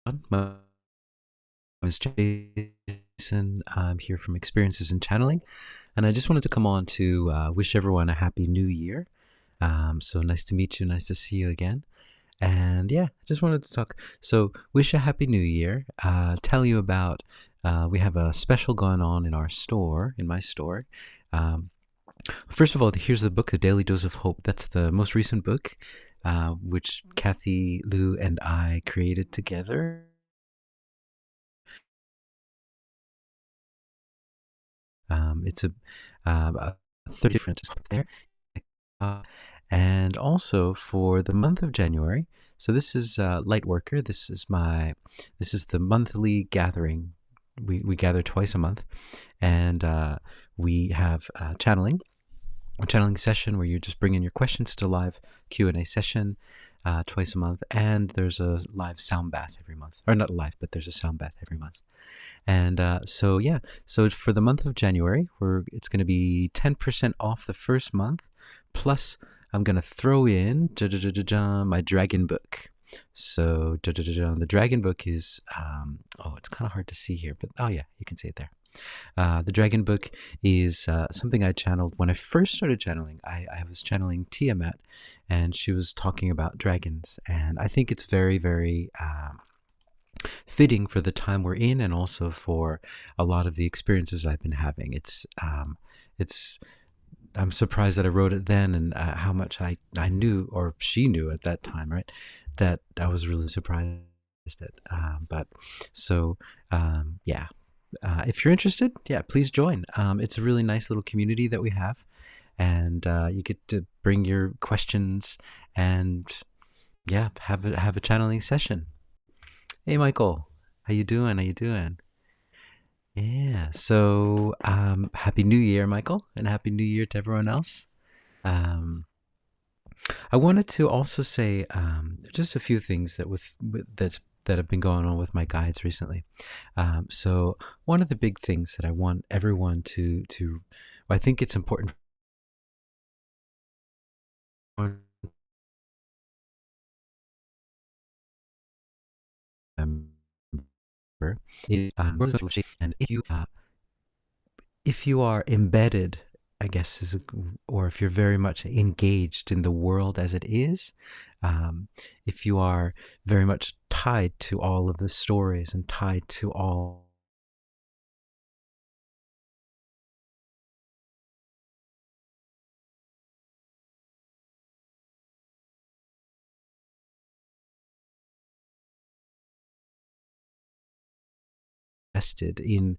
My name is Jason. I'm here from Experiences in Channeling, and I just wanted to come on to wish everyone a happy new year. So nice to meet you, nice to see you again. And yeah, just wanted to talk. So, wish a happy new year. Tell you about we have a special going on in our store, in my store. Um, First of all, here's the book, The Daily Dose of Hope. That's the most recent book, which Kathy, Lou, and I created together. It's a 30 different there. Uh, and also for the month of January, so this is Lightworker. This is the monthly gathering. We gather twice a month, and we have a channeling session where you just bring in your questions to live Q&A session twice a month, and there's a live sound bath every month, or not live, but there's a sound bath every month. And so yeah, so for the month of January, it's going to be 10% off the first month, plus I'm going to throw in my dragon book. So the dragon book is it's kind of hard to see here, but oh yeah, you can see it there. The dragon book is something I channeled when I first started channeling. I was channeling Tiamat, and she was talking about dragons, and I think it's very, very fitting for the time we're in, and also for a lot of the experiences I've been having. It's I'm surprised that I wrote it then, and how much I knew, or she knew at that time, right? That I was really surprised at. But so yeah, if you're interested, yeah, please join. It's a really nice little community that we have, and you get to bring your questions and yeah, have a channeling session. Hey, Michael, how you doing? How you doing? Yeah. So, happy New Year, Michael, and happy New Year to everyone else. Um, I wanted to also say just a few things that have been going on with my guides recently. So, one of the big things that I want everyone well, I think it's important for everyone to remember is, and if you are embedded, I guess, or if you're very much engaged in the world as it is, if you are very much tied to all of the stories and tied to all invested in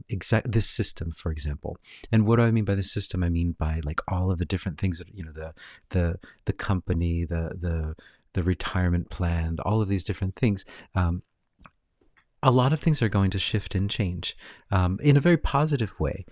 exact this system, for example. And what do I mean by this system? I mean by like all of the different things that the the company, the retirement plan, all of these different things. A lot of things are going to shift and change in a very positive way,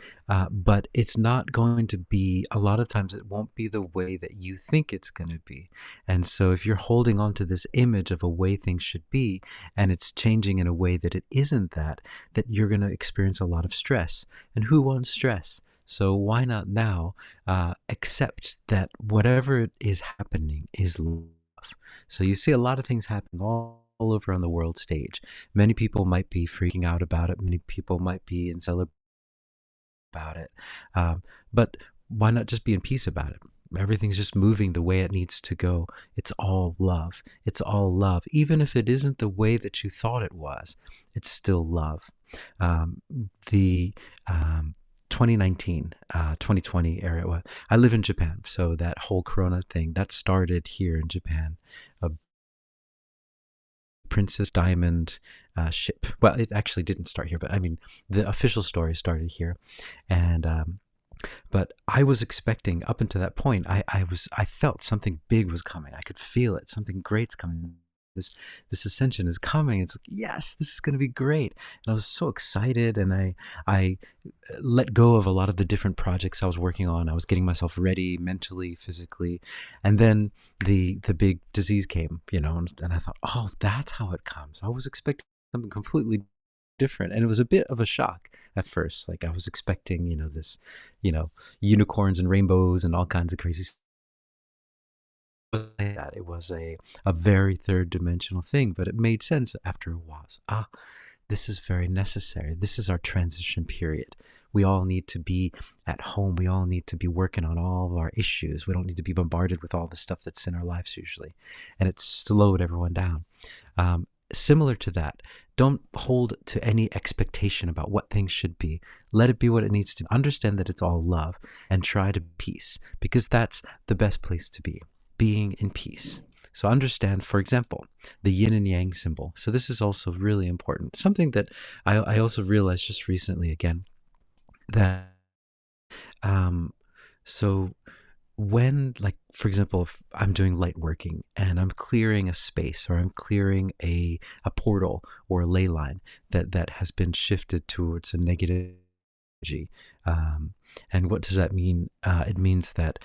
but it's not going to be, a lot of times, it won't be the way that you think it's going to be. And so, if you're holding on to this image of a way things should be, and it's changing in a way that it isn't that you're going to experience a lot of stress. And who wants stress? So, why not now accept that whatever is happening is love? So you see a lot of things happening all over on the world stage. Many people might be freaking out about it. Many people might be in celebration about it. But why not just be in peace about it? Everything's just moving the way it needs to go. It's all love. It's all love. Even if it isn't the way that you thought it was, it's still love. Um, the 2019, 2020 era. I live in Japan, so that whole Corona thing that started here in Japan. A Princess Diamond ship. Well, it actually didn't start here, but I mean, the official story started here, and but I was expecting up until that point. I felt something big was coming. I could feel it. Something great's coming. This ascension is coming. It's like, yes, this is going to be great. And I was so excited, and I let go of a lot of the different projects I was working on. I was getting myself ready mentally, physically, and then the big disease came, and I thought, oh, that's how it comes. I was expecting something completely different, and it was a bit of a shock at first. Like, I was expecting, this, unicorns and rainbows and all kinds of crazy like that. It was a very third dimensional thing, but it made sense after a while. So, this is very necessary. This is our transition period. We all need to be at home. We all need to be working on all of our issues. We don't need to be bombarded with all the stuff that's in our lives usually. And it slowed everyone down. Similar to that, don't hold to any expectation about what things should be. Let it be what it needs to be. Understand that it's all love and try to peace, because that's the best place to be, being in peace. So understand, for example, the yin and yang symbol. So this is also really important. Something that I also realized just recently again, that um, so when, like, for example, if I'm doing light working and I'm clearing a space, or I'm clearing a portal or a ley line that has been shifted towards a negative energy. And what does that mean? It means that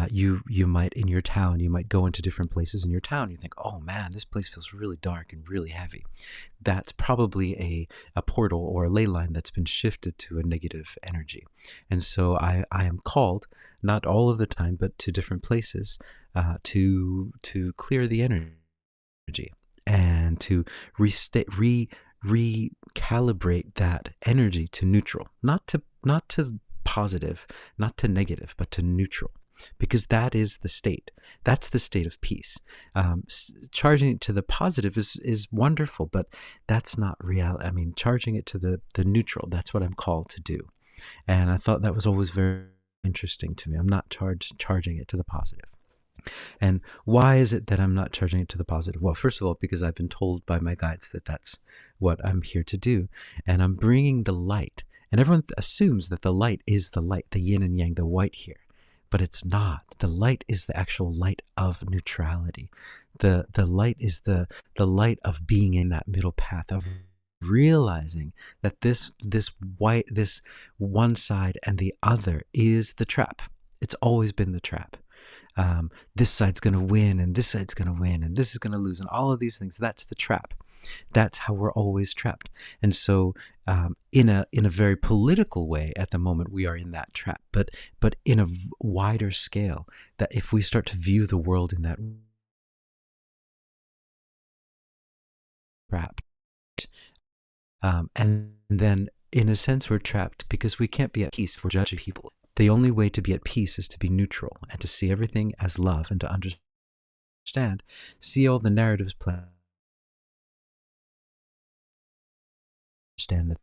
you might, in your town, you might go into different places in your town. You think, oh man, this place feels really dark and really heavy. That's probably a portal or a ley line that's been shifted to a negative energy. And so I am called, not all of the time, but to different places, to clear the energy and to recalibrate that energy to neutral, not to positive, not to negative, but to neutral, because that is the state. That's the state of peace. Charging it to the positive is wonderful, but that's not real. I mean, charging it to the neutral, that's what I'm called to do. And I thought that was always very interesting to me. I'm not charging it to the positive. And why is it that I'm not charging it to the positive? Well, first of all, because I've been told by my guides that that's what I'm here to do. And I'm bringing the light. And everyone assumes that the light is the light, the yin and yang, the white here. But it's not. The light is the actual light of neutrality. The light is the light of being in that middle path, of realizing that this one side and the other is the trap. It's always been the trap. This side's going to win, and this side's going to win, and this is going to lose, and all of these things. That's the trap. That's how we're always trapped. And so, in a very political way, at the moment, we are in that trap. But in a wider scale, that if we start to view the world in that trap, and then in a sense we're trapped because we can't be at peace if we're judging people. The only way to be at peace is to be neutral and to see everything as love, and to understand, see all the narratives play, understand that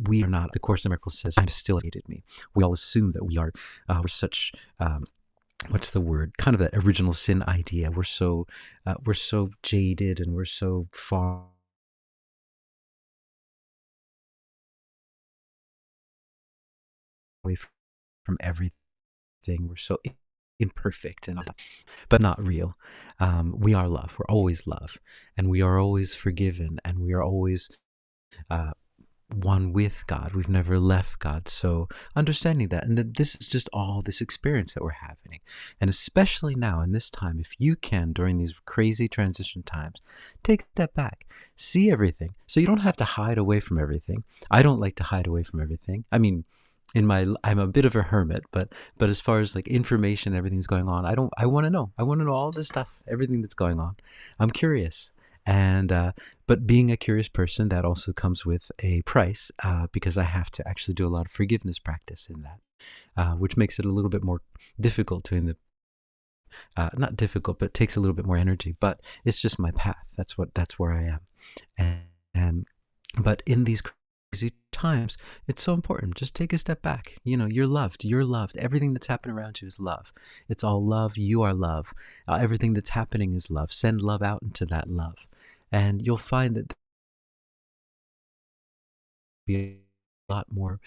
we are not. The Course in Miracles says, "I'm still hated me." We all assume that we are. We're such. What's the word? Kind of that original sin idea. We're so jaded, and we're so far away from everything. We're so imperfect and but not real. We are love. We're always love, and we are always forgiven, and we are always uh, one with God. We've never left God. So understanding that, and that this is just all this experience that we're having, and especially now in this time, if you can, during these crazy transition times, take a step back, see everything. So you don't have to hide away from everything. I don't like to hide away from everything. I mean, I'm a bit of a hermit, but as far as like information, everything's going on, I want to know. I want to know all this stuff, everything that's going on. I'm curious. And but being a curious person, that also comes with a price, because I have to actually do a lot of forgiveness practice in that, which makes it a little bit more difficult to in the not difficult, but takes a little bit more energy. But it's just my path. That's where I am. And but in these crazy times, it's so important. Just take a step back. You're loved. You're loved. Everything that's happening around you is love. It's all love. You are love. Everything that's happening is love. Send love out into that love, and you'll find that there'll be a lot more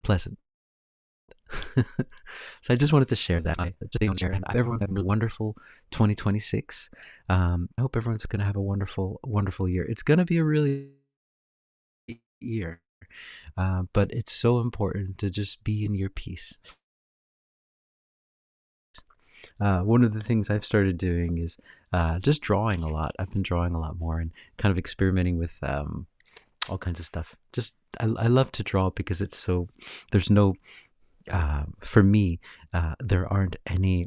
pleasant. So I just wanted to share that. And everyone's having a wonderful 2026. I hope everyone's going to have a wonderful, wonderful year. It's going to be a really year, but it's so important to just be in your peace. One of the things I've started doing is just drawing a lot. I've been drawing a lot more, and kind of experimenting with all kinds of stuff. Just I love to draw because it's so there's no for me there aren't any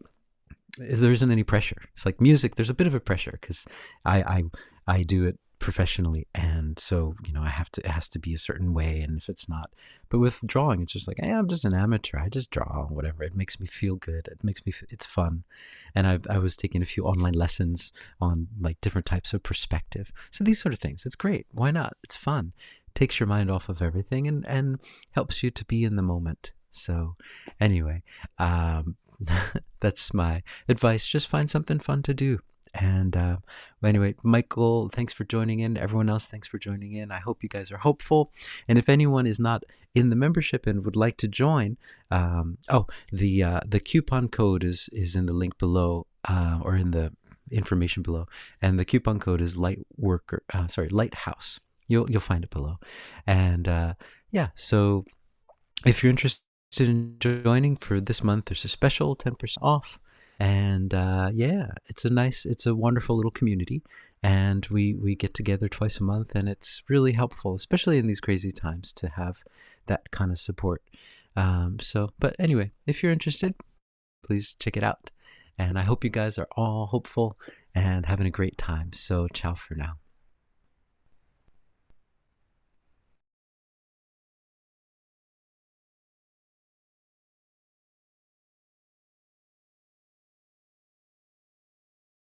there isn't any pressure. It's like music. There's a bit of a pressure because I, I I do it professionally, and so I have to. It has to be a certain way, and if it's not, but with drawing, it's just like I'm just an amateur. I just draw whatever. It makes me feel good. It makes me. It's fun, and I was taking a few online lessons on like different types of perspective. So these sort of things. It's great. Why not? It's fun. Takes your mind off of everything and helps you to be in the moment. So anyway, um, that's my advice. Just find something fun to do. And anyway, Michael, thanks for joining in. Everyone else, thanks for joining in. I hope you guys are hopeful. And if anyone is not in the membership and would like to join, the coupon code is in the link below, or in the information below, and the coupon code is Lighthouse. You'll find it below, and yeah. So if you're interested in joining for this month, there's a special 10% off. And yeah, it's a wonderful little community. And we get together twice a month, and it's really helpful, especially in these crazy times, to have that kind of support. But anyway, if you're interested, please check it out. And I hope you guys are all hopeful and having a great time. So ciao for now.